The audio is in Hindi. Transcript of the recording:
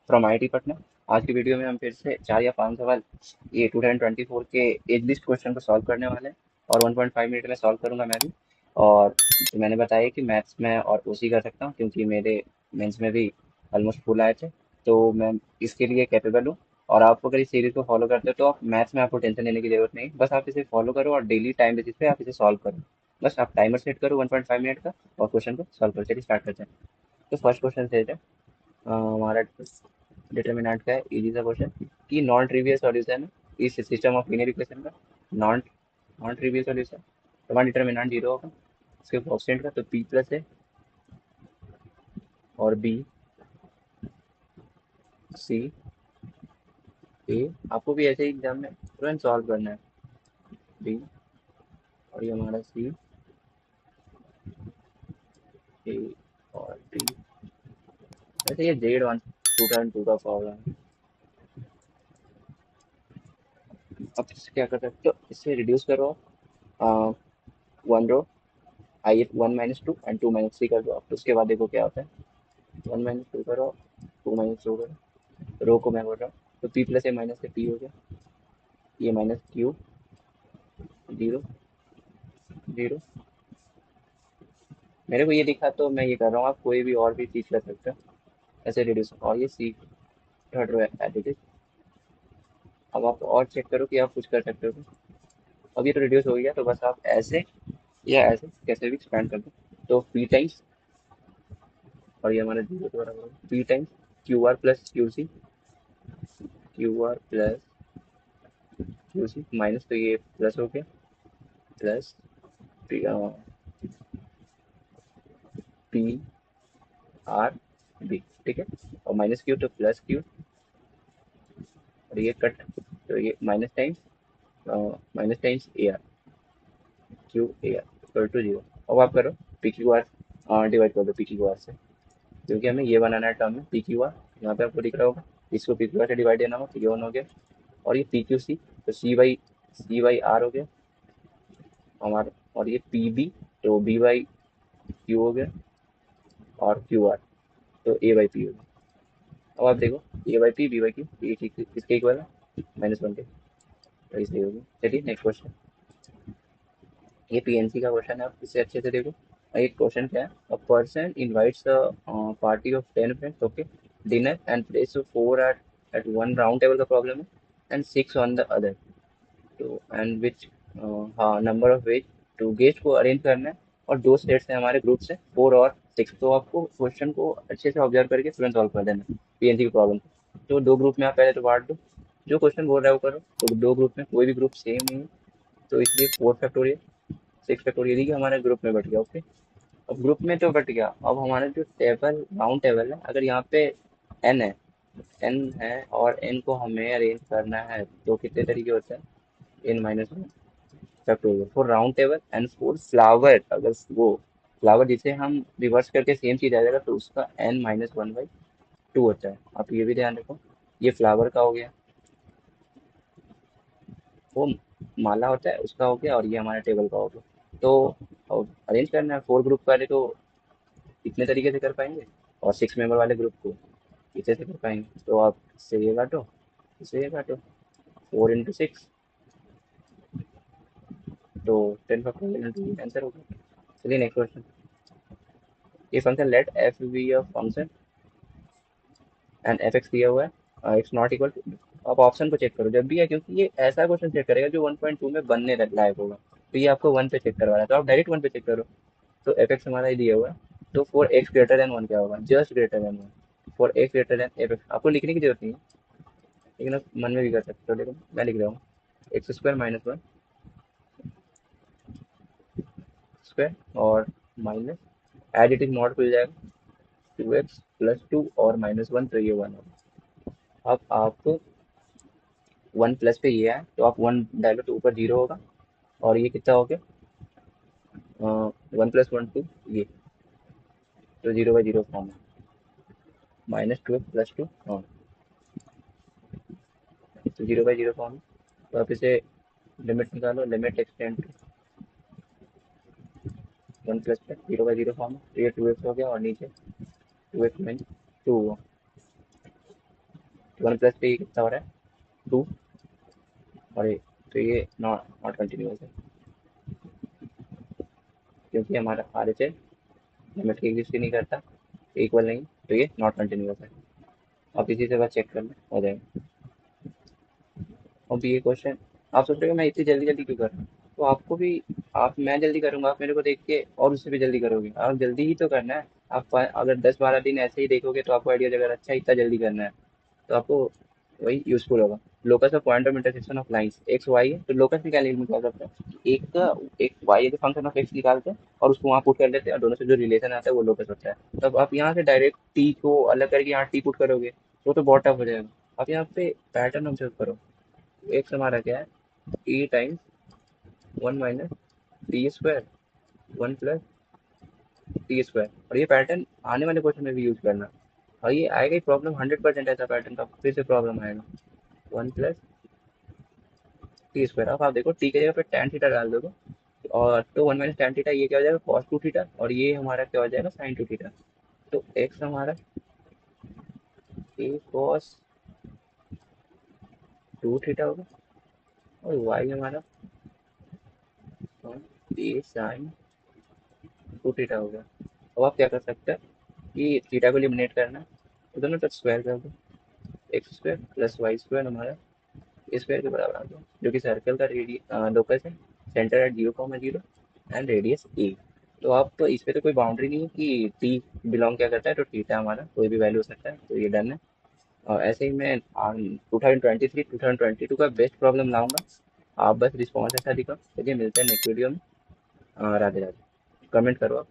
From IIT Patna. आज की वीडियो में हम फिर से 4 या 5 सवाल ये 2024 के एज लिस्ट क्वेश्चन को सॉल्व करने वाले हैं और 1.5 मिनट में सॉल्व करूंगा मैं भी। और जो मैंने बताया कि मैथ्स में और ओसी कर सकता हूँ क्योंकि मेरे मेंस में भी ऑलमोस्ट फुल आए थे, तो मैं इसके लिए कैपेबल हूँ। और आप अगर इस सीरीज को फॉलो करते हो तो आप मैथ्स में आपको टेंशन लेने की जरूरत नहीं, बस आप इसे फॉलो करो और डेली टाइम बेसिस पे आप इसे सॉल्व करो। बस आप टाइमर सेट करो 1.5 मिनट का और क्वेश्चन को सॉल्व करो। चलिए स्टार्ट करते हैं। तो फर्स्ट क्वेश्चन से है हमारा डिटर्मिनेंट का है, इजी सा क्वेश्चन कि नॉन ट्रिवियल सॉल्यूशन इस सिस्टम ऑफ लीनियर इक्वेशन का नॉन नॉन ट्रिवियल सॉल्यूशन। तो हमारा डिटर्मिनेंट जीरो होगा, उसके कोएफिशिएंट का तो पी प्लस है और बी सी ए। आपको भी ऐसे ही एग्जाम में तुरंत सॉल्व करना है। बी और ये हमारा सी ए और डी। वैसे ये जेड वन 2002 का प्रॉब्लम है। अब इससे क्या कर सकते हो, इससे रिड्यूस करो one row I one minus two and two minus three कर दो। अब उसके बाद देखो क्या होता है। वन माइनस टू करो, टू माइनस टू करो, रो को मैं बोल रहा हूँ। तो पी प्लस ए माइनस से पी हो गया, ये माइनस क्यू जीरो जीरो। मेरे को ये दिखा तो मैं ये कर रहा हूँ, आप कोई भी और भी चीज़ कर सकते हो ऐसे रिड्यूस। और ये see third row as it is. अब आप और चेक करो कि आप कुछ कर सकते हो। अब ये तो रिड्यूस हो गया, तो बस आप ऐसे या ऐसे कैसे भी एक्सपेंड कर दो। तो पी टाइम्स और ये हमारा जीरो के बराबर होगा P times Q R plus Q C, Q R plus Q C minus, तो ये प्लस हो गया प्लस पी आर बी। ठीक है, और माइनस क्यू तो प्लस क्यू और ये कट, तो ये minus times A R Q A R equal to zero. अब आप करो पी क्यू आर डिवाइड कर दो पी क्यू आर से, क्योंकि हमें ये बनाना है टर्म में पी क्यू आर। यहाँ पे आपको दिख रहा होगा, इसको पी क्यू आर से डिवाइड देना होगा तो ये वन हो गया। और ये पी क्यू सी तो सी बाई आर हो गया हमारा। और ये पी बी तो बी बाई क्यू हो गया और क्यू आर तो ए बाई पी हो गया। अब आप देखो A by P B by Q ये किसके इक्वल है, माइनस वन के, तो इसलिए होगी। चलिए नेक्स्ट क्वेश्चन, ये पीएनसी का क्वेश्चन है, आप इसे अच्छे से देखो। एक क्वेश्चन क्या है, a person invites a party of 10 friends, okay, dinner and place four at one round table का प्रॉब्लम है and six on the other. तो एंड विच हाँ number of ways to guest को अरेंज करना है। और दो सेट्स हैं हमारे ग्रुप से, फोर और सिक्स। तो आपको क्वेश्चन को अच्छे से ऑब्जर्व करके तुरंत सॉल्व कर देना पीएनसी की प्रॉब्लम को। तो दो ग्रुप में आप पहले तो बांट दो, जो क्वेश्चन बोल रहा है वो करो। तो दो ग्रुप में कोई भी ग्रुप सेम नहीं है, तो इसलिए फोर फैक्टोरियल सिक्स फैक्टोरियल ही हमारे ग्रुप में बट गया। ओके, अब ग्रुप में तो बट गया। अब हमारा जो टेबल राउंड टेबल है, अगर यहाँ पे एन है एन है और एन को हमें अरेंज करना है तो कितने तरीके होते हैं, N minus one factorial for round table and for flower. अगर वो फ्लावर जिसे हम रिवर्स करके सेम चीज आ जाएगा तो उसका N minus one by two होता है। आप ये भी ध्यान रखो, ये फ्लावर का हो गया, वो माला होता है उसका हो गया, और ये हमारे टेबल का हो गया। तो अरेंज करना है फोर ग्रुप वाले, तो कितने तरीके से कर पाएंगे, और सिक्स मेंबर वाले ग्रुप को कितने से कर पाएंगे। तो आप इससे ये काटो, इससे ये काटो, फोर इंटू सिक्स तो टेन फैक्टोरियल इंटू आंसर होगा। चलिए नेक्स्ट क्वेश्चन, ये function let F be a function and F X दिया हुआ है, एक्स नॉट इक्वल टू। आप ऑप्शन को चेक करो जब भी है, क्योंकि ये ऐसा क्वेश्चन चेक करेगा जो 1.2 में बनने लायक होगा। तो ये आपको वन पे चेक करवा रहा है, तो आप डायरेक्ट वन पे चेक करो। तो एफ एक्स हमारा ये दिया हुआ है, तो for x greater than one क्या होगा, just greater than one. For x greater than F x आपको लिखने की जरूरत नहीं है, लेकिन आप मन में भी कर सकते हो। देखो मैं लिख रहा हूँ x square minus one square और minus as it is mod खुल जाएगा, टू एक्स प्लस टू और माइनस वन, तो ये वन होगा। अब आप वन प्लस पे ये है तो आप वन डालो तो ऊपर जीरो होगा, और ये कितना हो गया, वन प्लस वन टू, ये तो जीरो बाई जीरो फॉर्म है, minus two x plus to, हाँ तो जीरो बाई जीरो फॉर्म है। तो आप इसे लिमिट निकालो, limit extend to one plus पे जीरो बाई जीरो फॉर्म है, तो ये टू एक्स हो गया और नीचे टू एक्स माइनस टू हुआ। 1 + 3 कितना हो रहा है 2। और तो ये नॉट नॉट कंटिन्यूस है क्योंकि हमारा RHS लिमिट की एग्जिस्ट नहीं करता, इक्वल नहीं, तो ये नॉट कंटिन्यूस है। आप इसी से बस चेक कर लें, हो जाएगा। अब ये क्वेश्चन आप सोच रहे हो मैं इतनी जल्दी जल्दी क्यों कर रहा हूँ, तो आपको भी, आप, मैं जल्दी करूंगा, आप मेरे को देख के और उससे भी जल्दी करोगे, आप जल्दी ही तो करना है। आप अगर 10-12 दिन ऐसे ही देखोगे तो आपको आइडिया अगर अच्छा इतना जल्दी करना है तो आपको वही यूजफुल होगा। Locus of point of intersection of lines X Y है, तो लोकस निकालने के लिए क्या करते हैं, एक वाई के फंक्शन ऑफ एक्स निकालते हैं और उसको वहाँ पुट कर देते हैं, और दोनों से जो रिलेशन आता है वो लोकस होता है। तब आप यहाँ से डायरेक्ट टी को अलग करके यहाँ टी पुट करोगे तो बहुत टफ हो जाएगा। आप यहाँ पे पैटर्न ऑब्जर्व करो। एक्स हमारा क्या है, T times 1 - T square 1 + T square, और ये पैटर्न आने वाले क्वेश्चन में भी यूज करना। और ये आएगा ही प्रॉब्लम, 100% ऐसा पैटर्न का फिर से प्रॉब्लम आएगा। 1 + टी स्क्वायर, अब आप देखो टी की जगह पे tan थीटा डाल दोगे, और तो 1 - tan थीटा, ये क्या हो जाएगा cos 2 थीटा, और ये हमारा क्या हो जाएगा sin 2 थीटा। तो एक्स हमारा a cos 2 थीटा होगा, और वाई हमारा a sin 2 थीटा हो गया। अब आप क्या कर सकते हैं कि थीटा को एलिमिनेट करना है, तो दोनों तरफ स्क्वायर कर दो, x² + y² हमारा स्क्वायर के बराबर आ गया, जो कि सर्कल का लोकस है, सेंटर एट 0, 0 एंड रेडियस ए। तो आप तो इस पे तो कोई बाउंड्री नहीं है कि टी बिलोंग क्या करता है, तो थीटा हमारा कोई भी वैल्यू हो सकता है, तो ये डन है। और ऐसे ही मैं 2023-2022 का बेस्ट प्रॉब्लम लाऊंगा। आप बस रिस्पॉन्स ऐसा दिखाओ। चलिए मिलते हैं नेक्स्ट वीडियो में। राधे राधे। कमेंट करो आप।